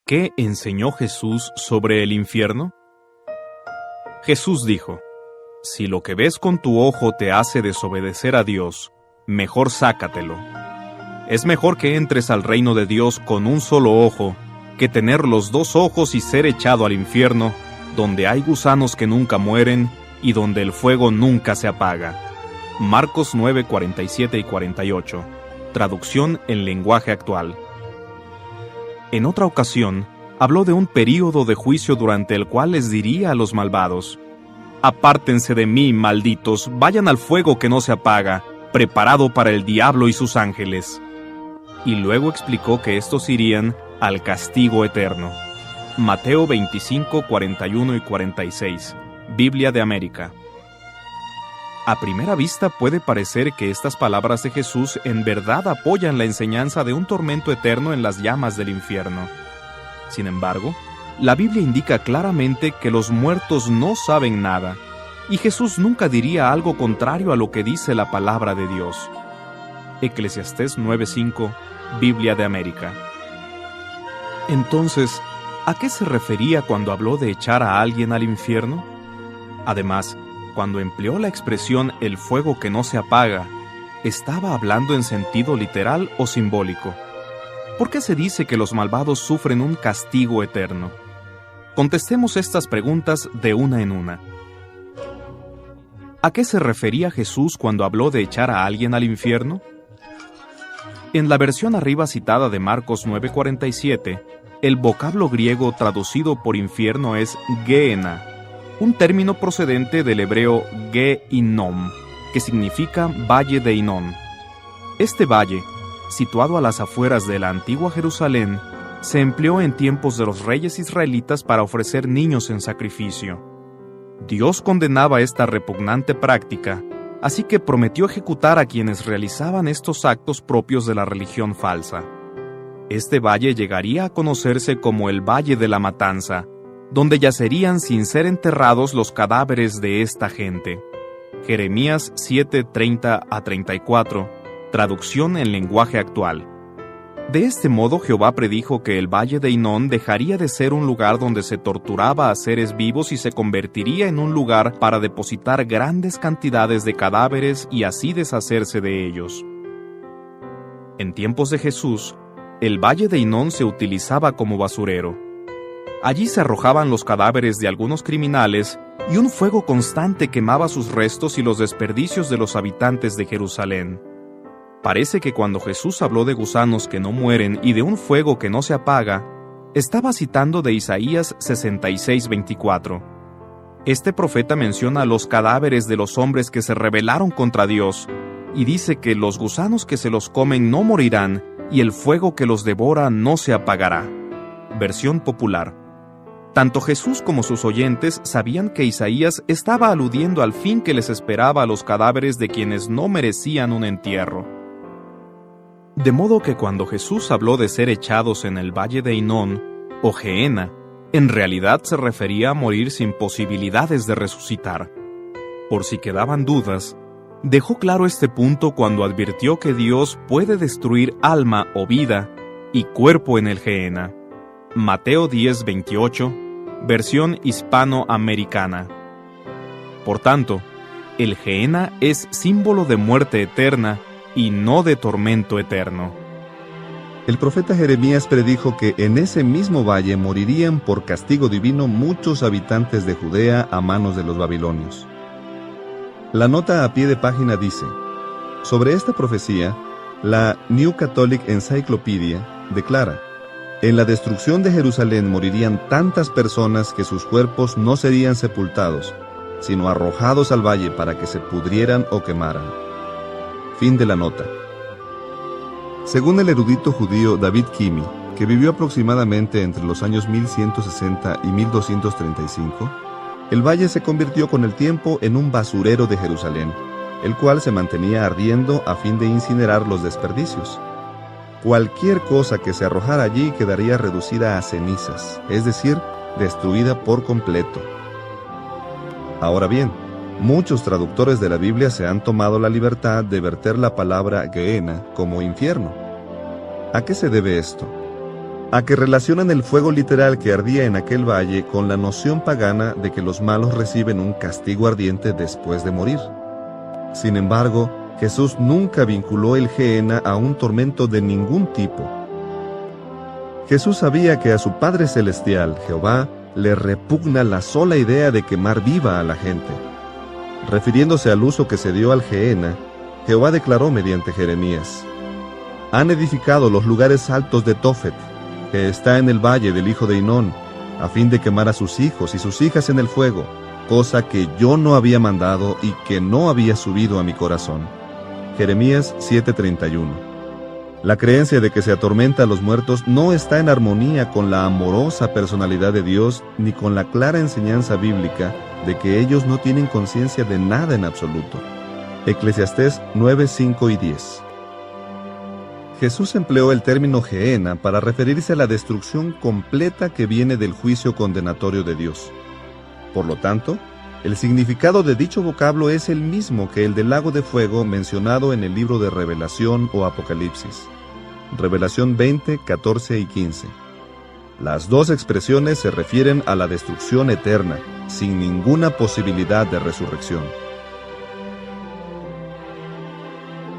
¿Qué enseñó Jesús sobre el infierno? Jesús dijo: si lo que ves con tu ojo te hace desobedecer a Dios, mejor sácatelo. Es mejor que entres al reino de Dios con un solo ojo, que tener los dos ojos y ser echado al infierno, donde hay gusanos que nunca mueren y donde el fuego nunca se apaga. Marcos 9, 47 y 48. Traducción en lenguaje actual. En otra ocasión, habló de un período de juicio durante el cual les diría a los malvados: apártense de mí, malditos, vayan al fuego que no se apaga, preparado para el diablo y sus ángeles. Y luego explicó que estos irían al castigo eterno. Mateo 25, 41 y 46. Biblia de América. A primera vista puede parecer que estas palabras de Jesús en verdad apoyan la enseñanza de un tormento eterno en las llamas del infierno. Sin embargo, la Biblia indica claramente que los muertos no saben nada, y Jesús nunca diría algo contrario a lo que dice la palabra de Dios. Eclesiastés 9:5, Biblia de América. Entonces, ¿a qué se refería cuando habló de echar a alguien al infierno? Además, cuando empleó la expresión «el fuego que no se apaga», ¿estaba hablando en sentido literal o simbólico? ¿Por qué se dice que los malvados sufren un castigo eterno? Contestemos estas preguntas de una en una. ¿A qué se refería Jesús cuando habló de echar a alguien al infierno? En la versión arriba citada de Marcos 9:47, el vocablo griego traducido por infierno es Gehenna, un término procedente del hebreo Ge-Hinnom, que significa Valle de Hinón. Este valle, situado a las afueras de la antigua Jerusalén, se empleó en tiempos de los reyes israelitas para ofrecer niños en sacrificio. Dios condenaba esta repugnante práctica, así que prometió ejecutar a quienes realizaban estos actos propios de la religión falsa. Este valle llegaría a conocerse como el Valle de la Matanza, donde yacerían sin ser enterrados los cadáveres de esta gente. Jeremías 7:30 a 34, traducción en lenguaje actual. De este modo Jehová predijo que el Valle de Hinón dejaría de ser un lugar donde se torturaba a seres vivos y se convertiría en un lugar para depositar grandes cantidades de cadáveres y así deshacerse de ellos. En tiempos de Jesús, el Valle de Hinón se utilizaba como basurero. Allí se arrojaban los cadáveres de algunos criminales y un fuego constante quemaba sus restos y los desperdicios de los habitantes de Jerusalén. Parece que cuando Jesús habló de gusanos que no mueren y de un fuego que no se apaga, estaba citando de Isaías 66:24. Este profeta menciona los cadáveres de los hombres que se rebelaron contra Dios y dice que los gusanos que se los comen no morirán y el fuego que los devora no se apagará. Versión popular. Tanto Jesús como sus oyentes sabían que Isaías estaba aludiendo al fin que les esperaba a los cadáveres de quienes no merecían un entierro. De modo que cuando Jesús habló de ser echados en el Valle de Hinón, o Gehenna, en realidad se refería a morir sin posibilidades de resucitar. Por si quedaban dudas, dejó claro este punto cuando advirtió que Dios puede destruir alma o vida y cuerpo en el Gehenna. Mateo 10:28, versión hispanoamericana. Por tanto, el Gehenna es símbolo de muerte eterna y no de tormento eterno. El profeta Jeremías predijo que en ese mismo valle morirían por castigo divino muchos habitantes de Judea a manos de los babilonios. La nota a pie de página dice: sobre esta profecía, la New Catholic Encyclopedia declara: en la destrucción de Jerusalén morirían tantas personas que sus cuerpos no serían sepultados, sino arrojados al valle para que se pudrieran o quemaran. Fin de la nota. Según el erudito judío David Kimi, que vivió aproximadamente entre los años 1160 y 1235, el valle se convirtió con el tiempo en un basurero de Jerusalén, el cual se mantenía ardiendo a fin de incinerar los desperdicios. Cualquier cosa que se arrojara allí quedaría reducida a cenizas, es decir, destruida por completo. Ahora bien, muchos traductores de la Biblia se han tomado la libertad de verter la palabra Gehenna como infierno. ¿A qué se debe esto? a que relacionan el fuego literal que ardía en aquel valle con la noción pagana de que los malos reciben un castigo ardiente después de morir. Sin embargo, Jesús nunca vinculó el Gehenna a un tormento de ningún tipo. Jesús sabía que a su Padre Celestial, Jehová, le repugna la sola idea de quemar viva a la gente. Refiriéndose al uso que se dio al Gehenna, Jehová declaró mediante Jeremías: «Han edificado los lugares altos de Tofet, que está en el valle del hijo de Hinón, a fin de quemar a sus hijos y sus hijas en el fuego, cosa que yo no había mandado y que no había subido a mi corazón». Jeremías 7:31. La creencia de que se atormenta a los muertos no está en armonía con la amorosa personalidad de Dios ni con la clara enseñanza bíblica de que ellos no tienen conciencia de nada en absoluto. Eclesiastés 9:5 y 10. Jesús empleó el término Gehenna para referirse a la destrucción completa que viene del juicio condenatorio de Dios. Por lo tanto, el significado de dicho vocablo es el mismo que el del lago de fuego mencionado en el libro de Revelación o Apocalipsis. Revelación 20, 14 y 15. Las dos expresiones se refieren a la destrucción eterna, sin ninguna posibilidad de resurrección.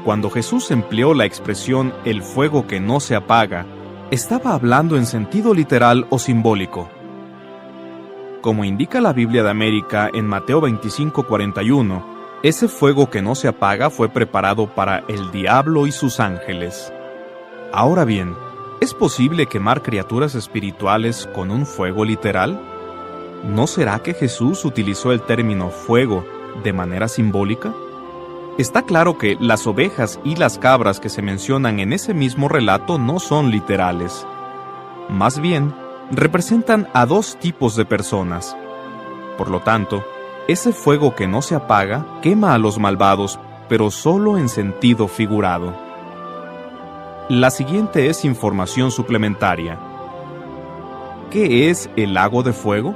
Cuando Jesús empleó la expresión «el fuego que no se apaga», estaba hablando en sentido literal o simbólico. Como indica la Biblia de América en Mateo 25:41, ese fuego que no se apaga fue preparado para el diablo y sus ángeles. Ahora bien, ¿es posible quemar criaturas espirituales con un fuego literal? ¿No será que Jesús utilizó el término fuego de manera simbólica? Está claro que las ovejas y las cabras que se mencionan en ese mismo relato no son literales. Más bien, representan a dos tipos de personas. Por lo tanto, ese fuego que no se apaga quema a los malvados, pero solo en sentido figurado. La siguiente es información suplementaria. ¿Qué es el lago de fuego?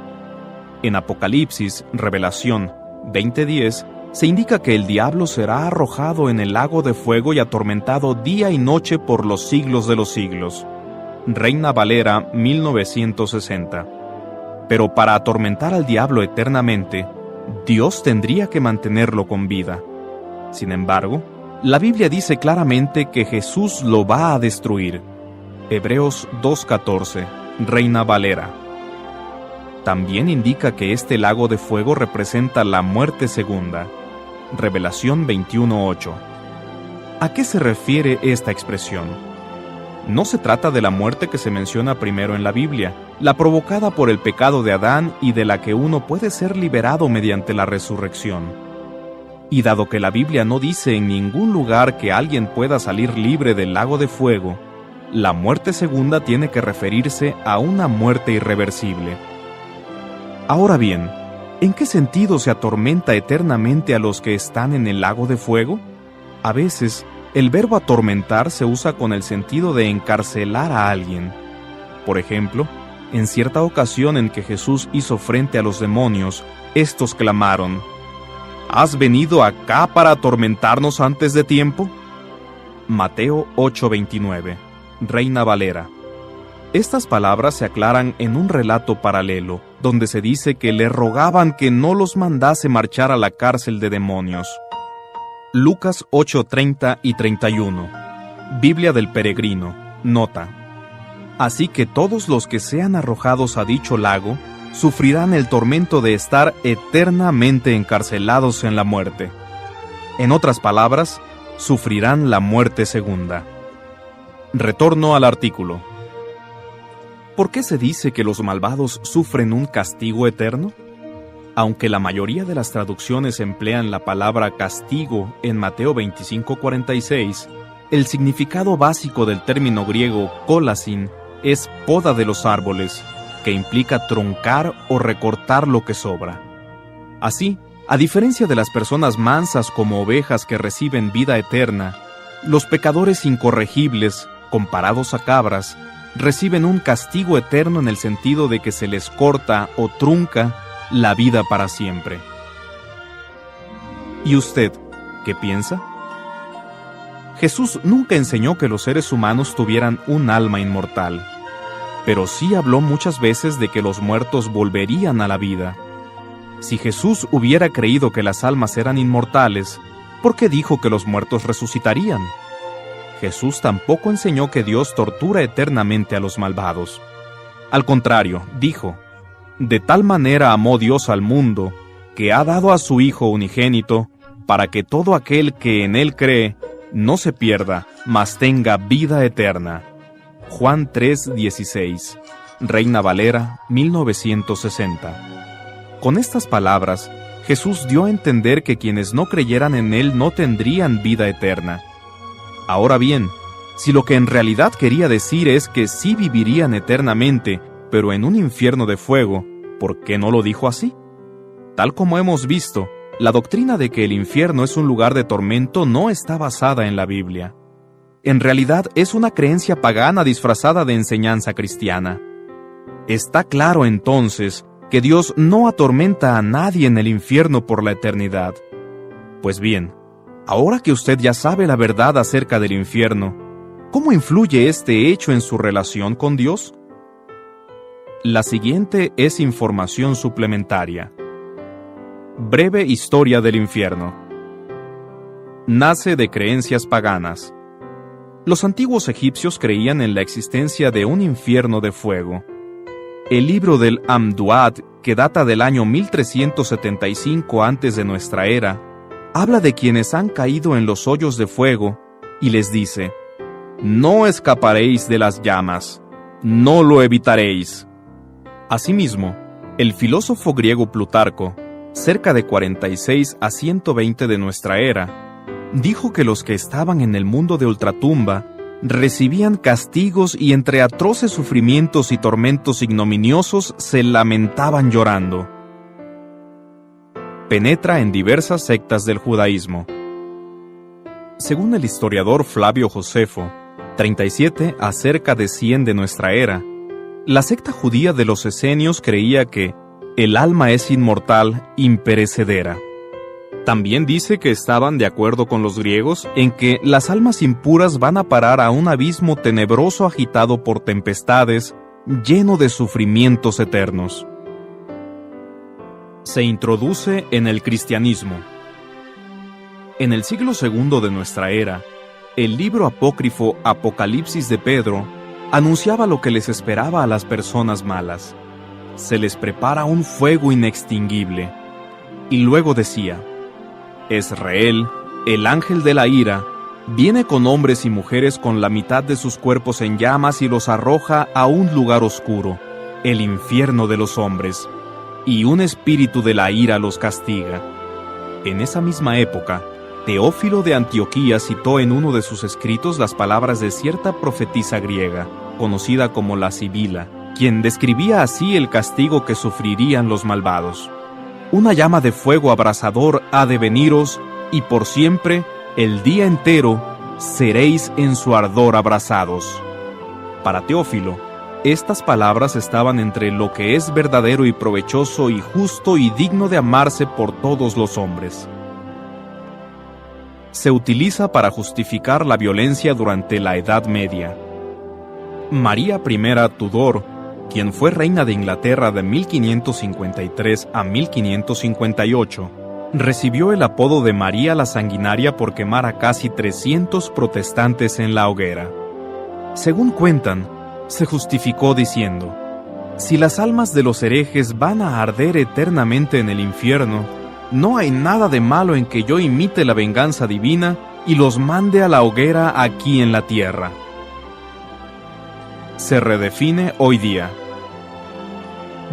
En Apocalipsis, Revelación 20:10, se indica que el diablo será arrojado en el lago de fuego y atormentado día y noche por los siglos de los siglos. Reina Valera 1960. Pero para atormentar al diablo eternamente, Dios tendría que mantenerlo con vida. Sin embargo, la Biblia dice claramente que Jesús lo va a destruir. Hebreos 2:14, Reina Valera. También indica que este lago de fuego representa la muerte segunda. Revelación 21:8. ¿A qué se refiere esta expresión? No se trata de la muerte que se menciona primero en la Biblia, la provocada por el pecado de Adán y de la que uno puede ser liberado mediante la resurrección. Y dado que la Biblia no dice en ningún lugar que alguien pueda salir libre del lago de fuego, la muerte segunda tiene que referirse a una muerte irreversible. Ahora bien, ¿en qué sentido se atormenta eternamente a los que están en el lago de fuego? A veces, el verbo atormentar se usa con el sentido de encarcelar a alguien. Por ejemplo, en cierta ocasión en que Jesús hizo frente a los demonios, estos clamaron: ¿Has venido acá para atormentarnos antes de tiempo? Mateo 8:29, Reina Valera. Estas palabras se aclaran en un relato paralelo, donde se dice que le rogaban que no los mandase marchar a la cárcel de demonios. Lucas 8:30 y 31. Biblia del Peregrino. Nota: Así que todos los que sean arrojados a dicho lago sufrirán el tormento de estar eternamente encarcelados en la muerte. En otras palabras, sufrirán la muerte segunda. Retorno al artículo. ¿Por qué se dice que los malvados sufren un castigo eterno? Aunque la mayoría de las traducciones emplean la palabra castigo en Mateo 25:46, el significado básico del término griego kolasin es poda de los árboles, que implica truncar o recortar lo que sobra. Así, a diferencia de las personas mansas como ovejas que reciben vida eterna, los pecadores incorregibles, comparados a cabras, reciben un castigo eterno en el sentido de que se les corta o trunca la vida para siempre. ¿Y usted, qué piensa? Jesús nunca enseñó que los seres humanos tuvieran un alma inmortal. pero sí habló muchas veces de que los muertos volverían a la vida. Si Jesús hubiera creído que las almas eran inmortales, ¿por qué dijo que los muertos resucitarían? Jesús tampoco enseñó que Dios tortura eternamente a los malvados. Al contrario, dijo: de tal manera amó Dios al mundo, que ha dado a su Hijo unigénito, para que todo aquel que en Él cree no se pierda, mas tenga vida eterna. Juan 3:16, Reina Valera, 1960. Con estas palabras, Jesús dio a entender que quienes no creyeran en Él no tendrían vida eterna. Ahora bien, si lo que en realidad quería decir es que sí vivirían eternamente, pero en un infierno de fuego, ¿por qué no lo dijo así? Tal como hemos visto, la doctrina de que el infierno es un lugar de tormento no está basada en la Biblia. En realidad es una creencia pagana disfrazada de enseñanza cristiana. Está claro entonces que Dios no atormenta a nadie en el infierno por la eternidad. Pues bien, ahora que usted ya sabe la verdad acerca del infierno, ¿cómo influye este hecho en su relación con Dios? La siguiente es información suplementaria. Breve historia del infierno. Nace de creencias paganas. Los antiguos egipcios creían en la existencia de un infierno de fuego. El libro del Amduat, que data del año 1375 antes de nuestra era, habla de quienes han caído en los hoyos de fuego y les dice: no escaparéis de las llamas, no lo evitaréis. Asimismo, el filósofo griego Plutarco, cerca de 46 a 120 de nuestra era, dijo que los que estaban en el mundo de ultratumba recibían castigos y entre atroces sufrimientos y tormentos ignominiosos se lamentaban llorando. Penetra en diversas sectas del judaísmo. Según el historiador Flavio Josefo, 37 a cerca de 100 de nuestra era, la secta judía de los esenios creía que el alma es inmortal, imperecedera. También dice que estaban de acuerdo con los griegos en que las almas impuras van a parar a un abismo tenebroso agitado por tempestades, lleno de sufrimientos eternos. Se introduce en el cristianismo. En el siglo II de nuestra era, el libro apócrifo Apocalipsis de Pedro anunciaba lo que les esperaba a las personas malas. Se les prepara un fuego inextinguible. Y luego decía: Israel, el ángel de la ira, viene con hombres y mujeres con la mitad de sus cuerpos en llamas y los arroja a un lugar oscuro, el infierno de los hombres, y un espíritu de la ira los castiga. En esa misma época, Teófilo de Antioquía citó en uno de sus escritos las palabras de cierta profetisa griega, conocida como la Sibila, quien describía así el castigo que sufrirían los malvados. Una llama de fuego abrasador ha de veniros, y por siempre, el día entero, seréis en su ardor abrasados. Para Teófilo, estas palabras estaban entre lo que es verdadero y provechoso y justo y digno de amarse por todos los hombres. Se utiliza para justificar la violencia durante la Edad Media. María I Tudor, quien fue reina de Inglaterra de 1553 a 1558, recibió el apodo de María la Sanguinaria por quemar a casi 300 protestantes en la hoguera. Según cuentan, se justificó diciendo: si las almas de los herejes van a arder eternamente en el infierno, no hay nada de malo en que yo imite la venganza divina y los mande a la hoguera aquí en la tierra. Se redefine hoy día.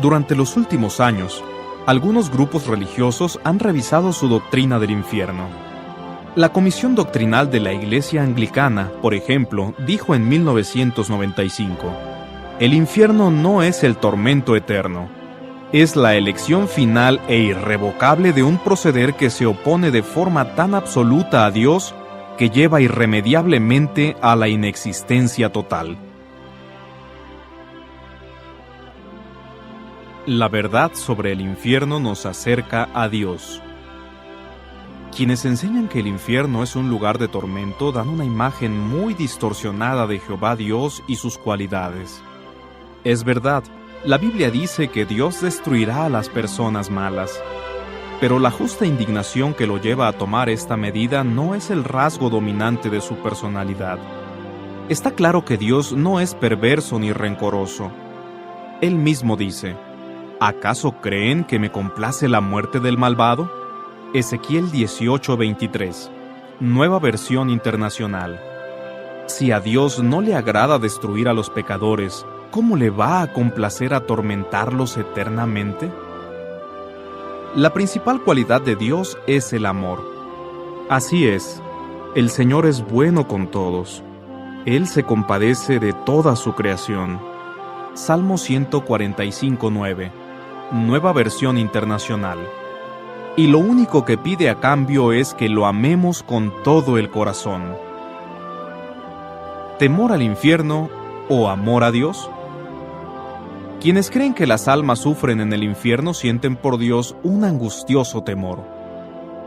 Durante los últimos años, algunos grupos religiosos han revisado su doctrina del infierno. La Comisión Doctrinal de la Iglesia Anglicana, por ejemplo, dijo en 1995: el infierno no es el tormento eterno, es la elección final e irrevocable de un proceder que se opone de forma tan absoluta a Dios que lleva irremediablemente a la inexistencia total. La verdad sobre el infierno nos acerca a Dios. Quienes enseñan que el infierno es un lugar de tormento dan una imagen muy distorsionada de Jehová Dios y sus cualidades. Es verdad, la Biblia dice que Dios destruirá a las personas malas. Pero la justa indignación que lo lleva a tomar esta medida no es el rasgo dominante de su personalidad. Está claro que Dios no es perverso ni rencoroso. Él mismo dice: ¿acaso creen que me complace la muerte del malvado? Ezequiel 18:23, Nueva Versión Internacional. Si a Dios no le agrada destruir a los pecadores, ¿cómo le va a complacer atormentarlos eternamente? La principal cualidad de Dios es el amor. Así es, el Señor es bueno con todos. Él se compadece de toda su creación. Salmo 145:9, Nueva Versión Internacional. Y lo único que pide a cambio es que lo amemos con todo el corazón. ¿Temor al infierno o amor a Dios? Quienes creen que las almas sufren en el infierno sienten por Dios un angustioso temor.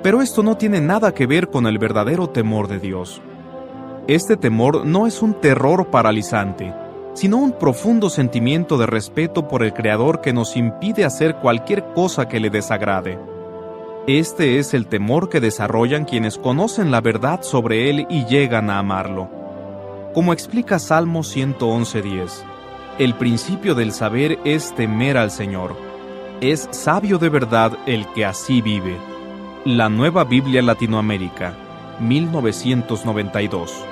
Pero esto no tiene nada que ver con el verdadero temor de Dios. Este temor no es un terror paralizante, sino un profundo sentimiento de respeto por el Creador que nos impide hacer cualquier cosa que le desagrade. Este es el temor que desarrollan quienes conocen la verdad sobre Él y llegan a amarlo. Como explica Salmo 111:10, el principio del saber es temer al Señor. Es sabio de verdad el que así vive. La Nueva Biblia Latinoamérica, 1992.